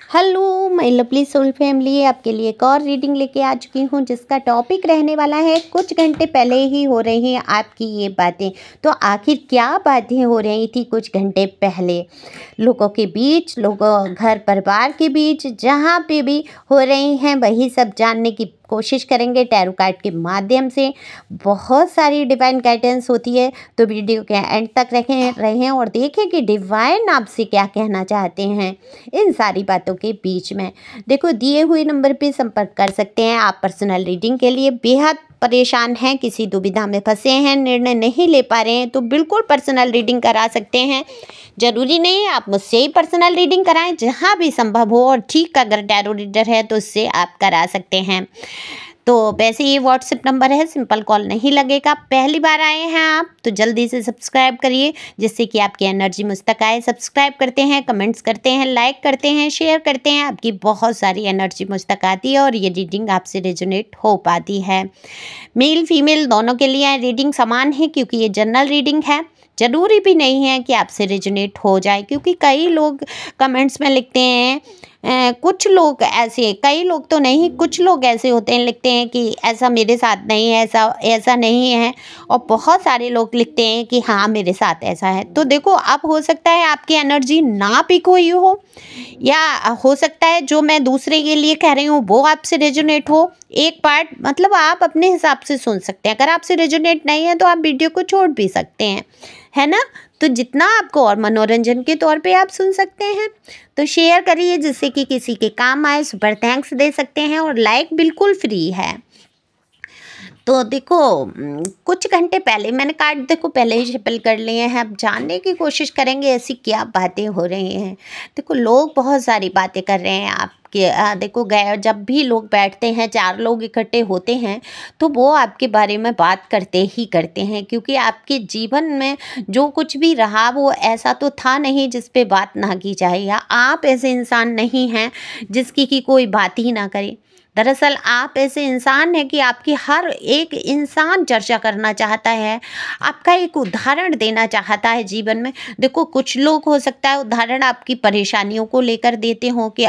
Hello my lovely soul family, आपके लिए एक और रीडिंग लेके आ चुकी हूँ जिसका टॉपिक रहने वाला है कुछ घंटे पहले ही हो रही हैं आपकी ये बातें। तो आखिर क्या बातें हो रही थी कुछ घंटे पहले लोगों के बीच, लोगों घर परिवार के बीच, जहाँ पे भी हो रही हैं वही सब जानने की कोशिश करेंगे टैरो कार्ड के माध्यम से। बहुत सारी डिवाइन गाइडेंस होती है, तो वीडियो के एंड तक रहें और देखें कि डिवाइन आपसे क्या कहना चाहते हैं इन सारी बातों के बीच में। देखो, दिए हुए नंबर पे संपर्क कर सकते हैं आप पर्सनल रीडिंग के लिए। बेहद परेशान हैं, किसी दुविधा में फंसे हैं, निर्णय नहीं ले पा रहे हैं, तो बिल्कुल पर्सनल रीडिंग करा सकते हैं। ज़रूरी नहीं है आप मुझसे ही पर्सनल रीडिंग कराएं, जहाँ भी संभव हो और ठीक अगर टैरो रीडर है तो उससे आप करा सकते हैं। तो वैसे ये व्हाट्सएप नंबर है, सिंपल कॉल नहीं लगेगा। पहली बार आए हैं आप तो जल्दी से सब्सक्राइब करिए जिससे कि आपकी एनर्जी मुझ तक आए। सब्सक्राइब करते हैं, कमेंट्स करते हैं, लाइक करते हैं, शेयर करते हैं, आपकी बहुत सारी एनर्जी मुझ तक आती है और ये रीडिंग आपसे रेजोनेट हो पाती है। मेल फीमेल दोनों के लिए रीडिंग समान है क्योंकि ये जनरल रीडिंग है। ज़रूरी भी नहीं है कि आपसे रेजोनेट हो जाए, क्योंकि कई लोग कमेंट्स में लिखते हैं, कुछ लोग ऐसे, कई लोग तो नहीं, कुछ लोग ऐसे होते हैं लिखते हैं कि ऐसा मेरे साथ नहीं है, ऐसा नहीं है, और बहुत सारे लोग लिखते हैं कि हाँ मेरे साथ ऐसा है। तो देखो, अब हो सकता है आपकी एनर्जी ना पिक हुई हो, या हो सकता है जो मैं दूसरे के लिए कह रही हूँ वो आपसे रेजोनेट हो। एक पार्ट मतलब आप अपने हिसाब से सुन सकते हैं। अगर आपसे रेजोनेट नहीं है तो आप वीडियो को छोड़ भी सकते हैं, है ना। तो जितना आपको और मनोरंजन के तौर पे आप सुन सकते हैं तो शेयर करिए जिससे कि किसी के काम आए। सुपर थैंक्स दे सकते हैं और लाइक बिल्कुल फ्री है। तो देखो, कुछ घंटे पहले मैंने कार्ड देखो पहले ही शफल कर लिए हैं। अब जानने की कोशिश करेंगे ऐसी क्या बातें हो रही हैं। देखो, लोग बहुत सारी बातें कर रहे हैं आपके। देखो, जब भी लोग बैठते हैं, चार लोग इकट्ठे होते हैं तो वो आपके बारे में बात करते ही करते हैं, क्योंकि आपके जीवन में जो कुछ भी रहा वो ऐसा तो था नहीं जिस पे बात ना की जाए, या आप ऐसे इंसान नहीं हैं जिसकी की कोई बात ही ना करे। दरअसल आप ऐसे इंसान हैं कि आपकी हर एक इंसान चर्चा करना चाहता है, आपका एक उदाहरण देना चाहता है जीवन में। देखो, कुछ लोग हो सकता है उदाहरण आपकी परेशानियों को लेकर देते हों कि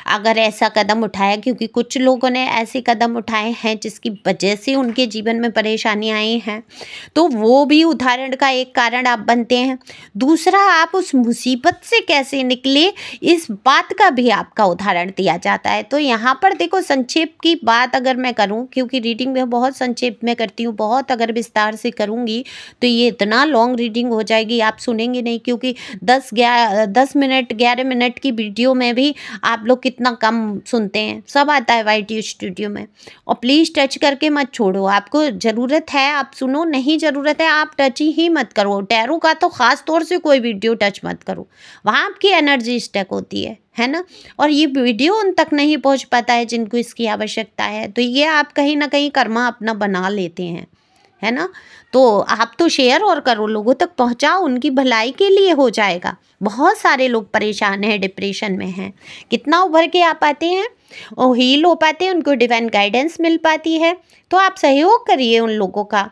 अगर ऐसा कदम उठाया, क्योंकि कुछ लोगों ने ऐसे कदम उठाए हैं जिसकी वजह से उनके जीवन में परेशानी आई हैं, तो वो भी उदाहरण का एक कारण आप बनते हैं। दूसरा, आप उस मुसीबत से कैसे निकले इस बात का भी आपका उदाहरण दिया जाता है। तो यहाँ पर देखो, संक्षेप की बात अगर मैं करूं, क्योंकि रीडिंग में बहुत संक्षेप में करती हूँ, बहुत अगर विस्तार से करूंगी तो ये इतना लॉन्ग रीडिंग हो जाएगी, आप सुनेंगे नहीं। क्योंकि 10 मिनट 11 मिनट की वीडियो में भी आप लोग कितना कम सुनते हैं। सब आता है YT स्टूडियो में। और प्लीज़ टच करके मत छोड़ो, आपको ज़रूरत है आप सुनो, नहीं ज़रूरत है आप टच ही मत करो। टैरो का तो ख़ास तौर से कोई वीडियो टच मत करो, वहाँ आपकी एनर्जी स्टक होती है ना। और ये वीडियो उन तक नहीं पहुंच पाता है जिनको इसकी आवश्यकता है, तो ये आप कहीं ना कहीं कर्मा अपना बना लेते हैं, है ना। तो आप तो शेयर और करो, लोगों तक पहुंचाओ, उनकी भलाई के लिए हो जाएगा। बहुत सारे लोग परेशान हैं, डिप्रेशन में हैं, कितना उभर के आ पाते हैं और हील हो पाते हैं, उनको डिवाइन गाइडेंस मिल पाती है। तो आप सहयोग करिए उन लोगों का,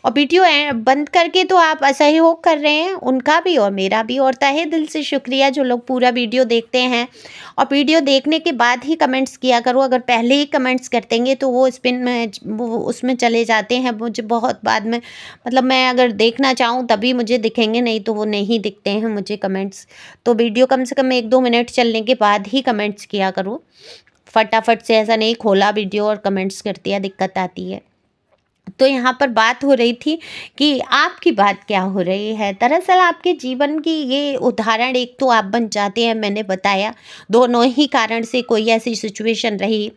और वीडियो बंद करके तो आप असहयोग कर रहे हैं उनका भी और मेरा भी। और तहे दिल से शुक्रिया जो लोग पूरा वीडियो देखते हैं, और वीडियो देखने के बाद ही कमेंट्स किया करो। अगर पहले ही कमेंट्स कर देंगे तो वो स्पिन में वो उसमें चले जाते हैं, मुझे बहुत बाद में, मतलब मैं अगर देखना चाहूँ तभी मुझे दिखेंगे, नहीं तो वो नहीं दिखते हैं मुझे कमेंट्स। तो वीडियो कम से कम 1-2 मिनट चलने के बाद ही कमेंट्स किया करो। फटाफट से ऐसा नहीं खोला वीडियो और कमेंट्स कर दिया, दिक्कत आती है। तो यहाँ पर बात हो रही थी कि आपकी बात क्या हो रही है। दरअसल आपके जीवन की ये उदाहरण, एक तो आप बन जाते हैं, मैंने बताया, दोनों ही कारण से कोई ऐसी सिचुएशन रही।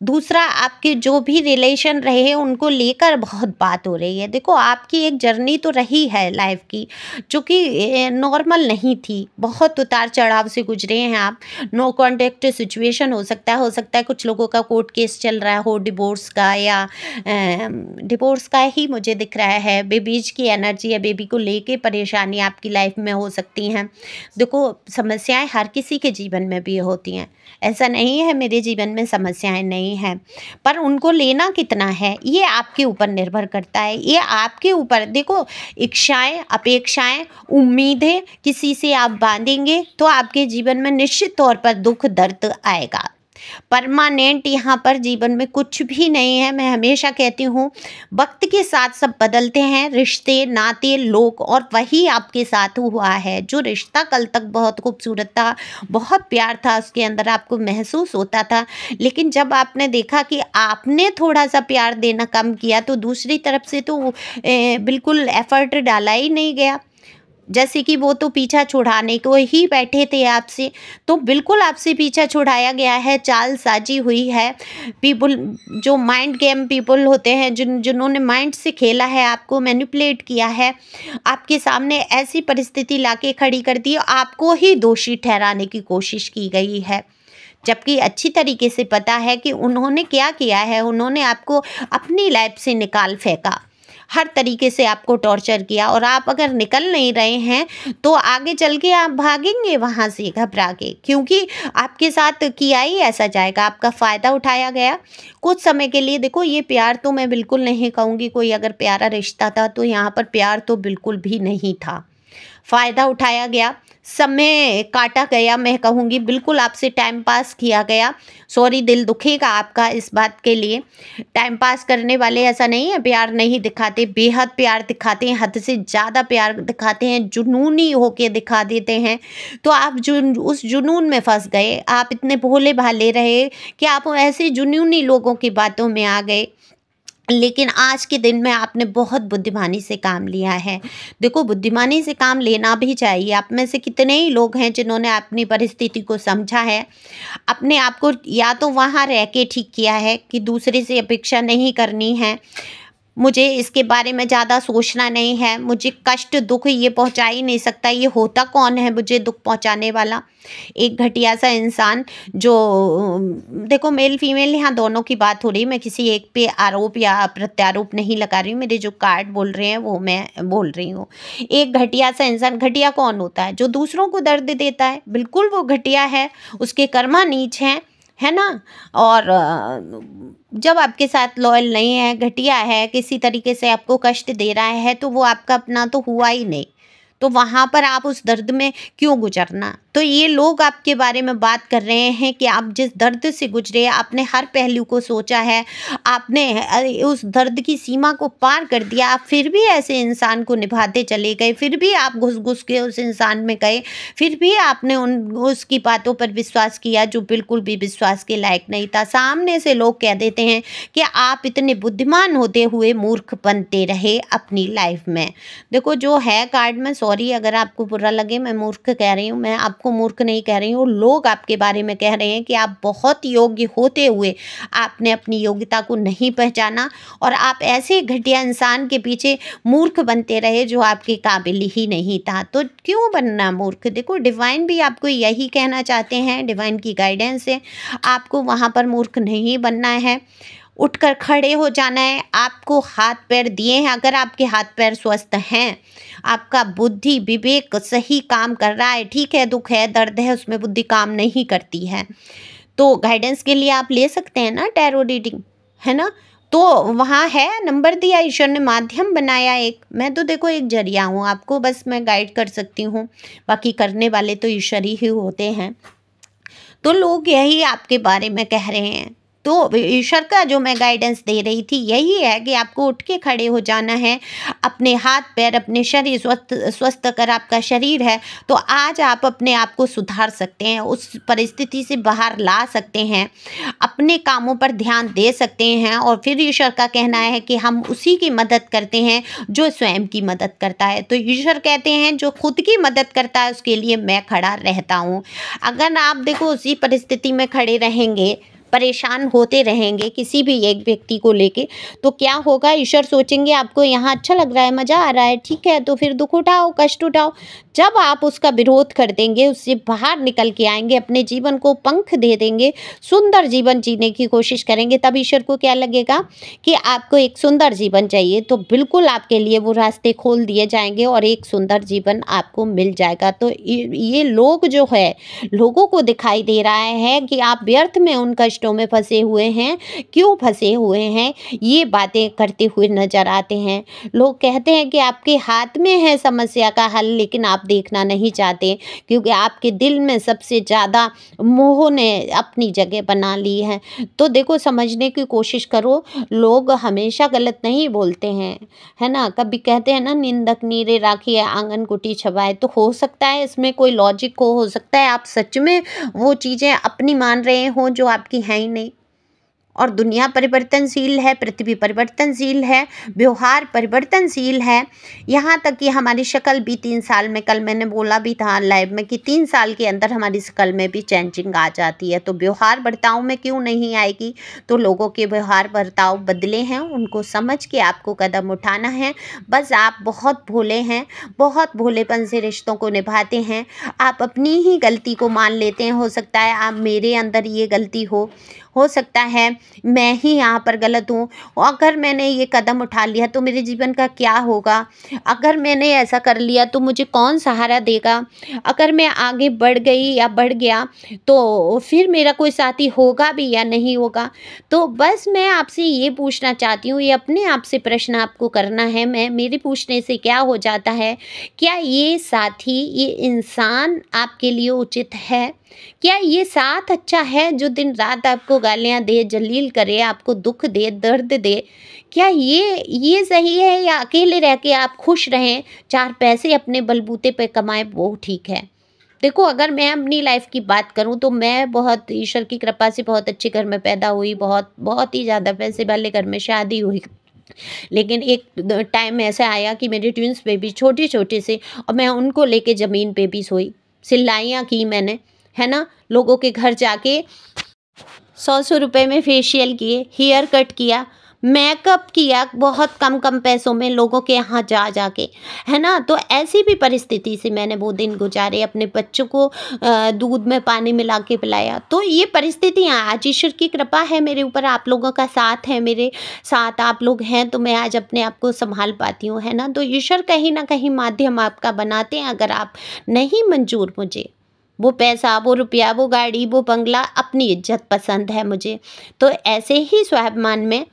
दूसरा, आपके जो भी रिलेशन रहे उनको लेकर बहुत बात हो रही है। देखो, आपकी एक जर्नी तो रही है लाइफ की जो कि नॉर्मल नहीं थी, बहुत उतार चढ़ाव से गुजरे हैं आप। नो कॉन्टेक्ट सिचुएशन हो सकता है कुछ लोगों का कोर्ट केस चल रहा हो डिवोर्स का, या डिवोर्स का ही मुझे दिख रहा है। बेबीज की एनर्जी है, बेबी को लेके परेशानी आपकी लाइफ में हो सकती हैं। देखो, समस्याएं हर किसी के जीवन में भी होती हैं, ऐसा नहीं है मेरे जीवन में समस्याएं नहीं नहीं है, पर उनको लेना कितना है ये आपके ऊपर निर्भर करता है। ये आपके ऊपर, देखो, इच्छाएं, अपेक्षाएं, उम्मीदें किसी से आप बांधेंगे तो आपके जीवन में निश्चित तौर पर दुख दर्द आएगा। परमानेंट यहाँ पर जीवन में कुछ भी नहीं है। मैं हमेशा कहती हूँ, वक्त के साथ सब बदलते हैं, रिश्ते, नाते, लोग, और वही आपके साथ हुआ है। जो रिश्ता कल तक बहुत खूबसूरत था, बहुत प्यार था उसके अंदर, आपको महसूस होता था, लेकिन जब आपने देखा कि आपने थोड़ा सा प्यार देना कम किया तो दूसरी तरफ से तो बिल्कुल एफर्ट डाला ही नहीं गया। जैसे कि वो तो पीछा छुड़ाने को ही बैठे थे आपसे, तो बिल्कुल आपसे पीछा छुड़ाया गया है, चाल साजी हुई है। पीपल, जो माइंड गेम पीपल होते हैं, जिन्होंने माइंड से खेला है, आपको मैनिपुलेट किया है, आपके सामने ऐसी परिस्थिति लाके खड़ी कर दी, आपको ही दोषी ठहराने की कोशिश की गई है, जबकि अच्छी तरीके से पता है कि उन्होंने क्या किया है। उन्होंने आपको अपनी लाइफ से निकाल फेंका, हर तरीके से आपको टॉर्चर किया, और आप अगर निकल नहीं रहे हैं तो आगे चल के आप भागेंगे वहाँ से घबरा के, क्योंकि आपके साथ किया ही ऐसा जाएगा। आपका फ़ायदा उठाया गया कुछ समय के लिए। देखो, ये प्यार तो मैं बिल्कुल नहीं कहूँगी कोई अगर प्यारा रिश्ता था, तो यहाँ पर प्यार तो बिल्कुल भी नहीं था। फ़ायदा उठाया गया, समय काटा गया, मैं कहूँगी बिल्कुल आपसे टाइम पास किया गया। सॉरी, दिल दुखेगा आपका इस बात के लिए। टाइम पास करने वाले ऐसा नहीं है प्यार नहीं दिखाते, बेहद प्यार दिखाते हैं, हद से ज़्यादा प्यार दिखाते हैं, जुनूनी होके दिखा देते हैं। तो आप उस जुनून में फंस गए, आप इतने भोले भाले रहे कि आप ऐसे जुनूनी लोगों की बातों में आ गए। लेकिन आज के दिन में आपने बहुत बुद्धिमानी से काम लिया है। देखो, बुद्धिमानी से काम लेना भी चाहिए। आप में से कितने ही लोग हैं जिन्होंने अपनी परिस्थिति को समझा है, अपने आप को या तो वहाँ रह के ठीक किया है कि दूसरे से अपेक्षा नहीं करनी है, मुझे इसके बारे में ज़्यादा सोचना नहीं है, मुझे कष्ट दुख ये पहुंचा ही नहीं सकता, ये होता कौन है मुझे दुख पहुंचाने वाला। एक घटिया सा इंसान जो, देखो, मेल फीमेल यहाँ दोनों की बात हो रही है, मैं किसी एक पे आरोप या प्रत्यारोप नहीं लगा रही हूँ, मेरे जो कार्ड बोल रहे हैं वो मैं बोल रही हूँ। एक घटिया सा इंसान, घटिया कौन होता है? जो दूसरों को दर्द देता है, बिल्कुल वो घटिया है, उसके कर्मा नीच हैं, है ना। और जब आपके साथ लॉयल नहीं है, घटिया है, किसी तरीके से आपको कष्ट दे रहा है, तो वो आपका अपना तो हुआ ही नहीं, तो वहाँ पर आप उस दर्द में क्यों गुजरना। तो ये लोग आपके बारे में बात कर रहे हैं कि आप जिस दर्द से गुजरे, आपने हर पहलू को सोचा है, आपने उस दर्द की सीमा को पार कर दिया, आप फिर भी ऐसे इंसान को निभाते चले गए, फिर भी आप घुस घुस के उस इंसान में गए, फिर भी आपने उसकी बातों पर विश्वास किया जो बिल्कुल भी विश्वास के लायक नहीं था। सामने से लोग कह देते हैं कि आप इतने बुद्धिमान होते हुए मूर्ख बनते रहे अपनी लाइफ में। देखो, जो है कार्ड में, सॉरी अगर आपको बुरा लगे, मैं मूर्ख कह रही हूँ, मैं आपको मूर्ख नहीं कह रही हूँ, लोग आपके बारे में कह रहे हैं कि आप बहुत योग्य होते हुए आपने अपनी योग्यता को नहीं पहचाना, और आप ऐसे घटिया इंसान के पीछे मूर्ख बनते रहे जो आपके काबिल ही नहीं था। तो क्यों बनना मूर्ख? देखो, डिवाइन भी आपको यही कहना चाहते हैं, डिवाइन की गाइडेंस है, आपको वहाँ पर मूर्ख नहीं बनना है, उठकर खड़े हो जाना है। आपको हाथ पैर दिए हैं, अगर आपके हाथ पैर स्वस्थ हैं, आपका बुद्धि विवेक सही काम कर रहा है, ठीक है, दुख है, दर्द है, उसमें बुद्धि काम नहीं करती है, तो गाइडेंस के लिए आप ले सकते हैं ना टैरो रीडिंग, है ना। तो वहाँ है, नंबर दिया, ईश्वर ने माध्यम बनाया एक, मैं तो देखो एक जरिया हूँ, आपको बस मैं गाइड कर सकती हूँ, बाकी करने वाले तो ईश्वर ही होते हैं। तो लोग यही आपके बारे में कह रहे हैं, तो ईश्वर का जो मैं गाइडेंस दे रही थी यही है कि आपको उठ के खड़े हो जाना है, अपने हाथ पैर, अपने शरीर स्वस्थ अगर आपका शरीर है तो आज आप अपने आप को सुधार सकते हैं, उस परिस्थिति से बाहर ला सकते हैं, अपने कामों पर ध्यान दे सकते हैं। और फिर ईश्वर का कहना है कि हम उसी की मदद करते हैं जो स्वयं की मदद करता है। तो ईश्वर कहते हैं जो खुद की मदद करता है उसके लिए मैं खड़ा रहता हूँ। अगर आप देखो उसी परिस्थिति में खड़े रहेंगे, परेशान होते रहेंगे किसी भी एक व्यक्ति को लेके, तो क्या होगा? ईश्वर सोचेंगे आपको यहाँ अच्छा लग रहा है, मज़ा आ रहा है, ठीक है, तो फिर दुख उठाओ, कष्ट उठाओ। जब आप उसका विरोध कर देंगे, उससे बाहर निकल के आएंगे, अपने जीवन को पंख दे देंगे, सुंदर जीवन जीने की कोशिश करेंगे, तब ईश्वर को क्या लगेगा कि आपको एक सुंदर जीवन चाहिए, तो बिल्कुल आपके लिए वो रास्ते खोल दिए जाएंगे और एक सुंदर जीवन आपको मिल जाएगा। तो ये लोग जो है, लोगों को दिखाई दे रहा है कि आप व्यर्थ में उन कष्टों रिश्तों में फंसे हुए हैं, क्यों फंसे हुए हैं, ये बातें करते हुए नजर आते हैं। लोग कहते हैं कि आपके हाथ में है समस्या का हल, लेकिन आप देखना नहीं चाहते, क्योंकि आपके दिल में सबसे ज़्यादा मोह ने अपनी जगह बना ली है। तो देखो, समझने की कोशिश करो, लोग हमेशा गलत नहीं बोलते हैं, है ना। कभी कहते हैं ना, निंदक नीरे राखी है आंगन कुटी छवाए। तो हो सकता है इसमें कोई लॉजिक हो सकता है आप सच में वो चीज़ें अपनी मान रहे हो जो आपकी हैं ही नहीं। और दुनिया परिवर्तनशील है, पृथ्वी परिवर्तनशील है, व्यवहार परिवर्तनशील है। यहाँ तक कि हमारी शक्ल भी 3 साल में, कल मैंने बोला भी था लाइव में कि 3 साल के अंदर हमारी शक्ल में भी चेंजिंग आ जाती है। तो व्यवहार बर्ताव में क्यों नहीं आएगी। तो लोगों के व्यवहार बर्ताव बदले हैं, उनको समझ के आपको कदम उठाना है। बस आप बहुत भोले हैं, बहुत भोलेपन से रिश्तों को निभाते हैं। आप अपनी ही गलती को मान लेते हैं। हो सकता है आप मेरे अंदर ये गलती हो सकता है मैं ही यहाँ पर गलत हूँ। अगर मैंने ये कदम उठा लिया तो मेरे जीवन का क्या होगा, अगर मैंने ऐसा कर लिया तो मुझे कौन सहारा देगा, अगर मैं आगे बढ़ गई या बढ़ गया तो फिर मेरा कोई साथी होगा भी या नहीं होगा। तो बस मैं आपसे ये पूछना चाहती हूँ, ये अपने आप से प्रश्न आपको करना है। मेरे पूछने से क्या हो जाता है, क्या ये साथी, ये इंसान आपके लिए उचित है? क्या ये साथ अच्छा है जो दिन रात आपको गालियां दे, जलील करे, आपको दुख दे, दर्द दे? क्या ये सही है, या अकेले रह के आप खुश रहें, 4 पैसे अपने बलबूते पे कमाएं, वो ठीक है? देखो, अगर मैं अपनी लाइफ की बात करूं तो मैं बहुत ईश्वर की कृपा से बहुत अच्छे घर में पैदा हुई, बहुत ही ज़्यादा पैसे वाले घर में शादी हुई। लेकिन एक टाइम ऐसा आया कि मेरे ट्विंस बेबी छोटे छोटे से, और मैं उनको लेके ज़मीन पे भी सोई, सिलाइयाँ की मैंने, है ना। लोगों के घर जाके 100 रुपए में फेशियल किए, हेयर कट किया, मेकअप किया, बहुत कम कम पैसों में लोगों के यहाँ जाके, है ना। तो ऐसी भी परिस्थिति से मैंने वो दिन गुजारे, अपने बच्चों को दूध में पानी मिला के पिलाया। तो ये परिस्थितियाँ, आज ईश्वर की कृपा है मेरे ऊपर, आप लोगों का साथ है, मेरे साथ आप लोग हैं, तो मैं आज अपने आप को संभाल पाती हूँ, है ना। तो ईश्वर कहीं ना कहीं माध्यम आपका बनाते हैं। अगर आप नहीं मंजूर, मुझे वो पैसा, वो रुपया, वो गाड़ी, वो बंगला, अपनी इज्जत पसंद है मुझे, तो ऐसे ही स्वाभिमान में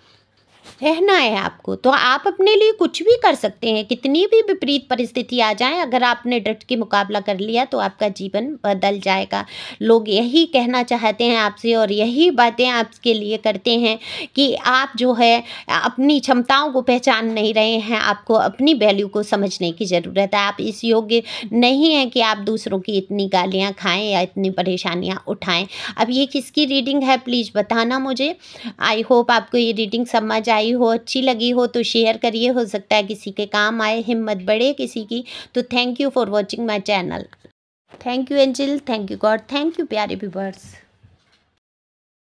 रहना है आपको। तो आप अपने लिए कुछ भी कर सकते हैं, कितनी भी विपरीत परिस्थिति आ जाए, अगर आपने डट के मुकाबला कर लिया तो आपका जीवन बदल जाएगा। लोग यही कहना चाहते हैं आपसे, और यही बातें आपके लिए करते हैं कि आप जो है अपनी क्षमताओं को पहचान नहीं रहे हैं। आपको अपनी वैल्यू को समझने की ज़रूरत है। आप इस योग्य नहीं हैं कि आप दूसरों की इतनी गालियाँ खाएँ या इतनी परेशानियाँ उठाएँ। अब ये किसकी रीडिंग है, प्लीज़ बताना मुझे। आई होप आपको ये रीडिंग समझ आई हो, अच्छी लगी हो तो शेयर करिए, हो सकता है किसी के काम आए, हिम्मत बढ़े किसी की। तो thank you for watching my channel. Thank you angel, thank you God, thank you प्यारे व्यूअर्स।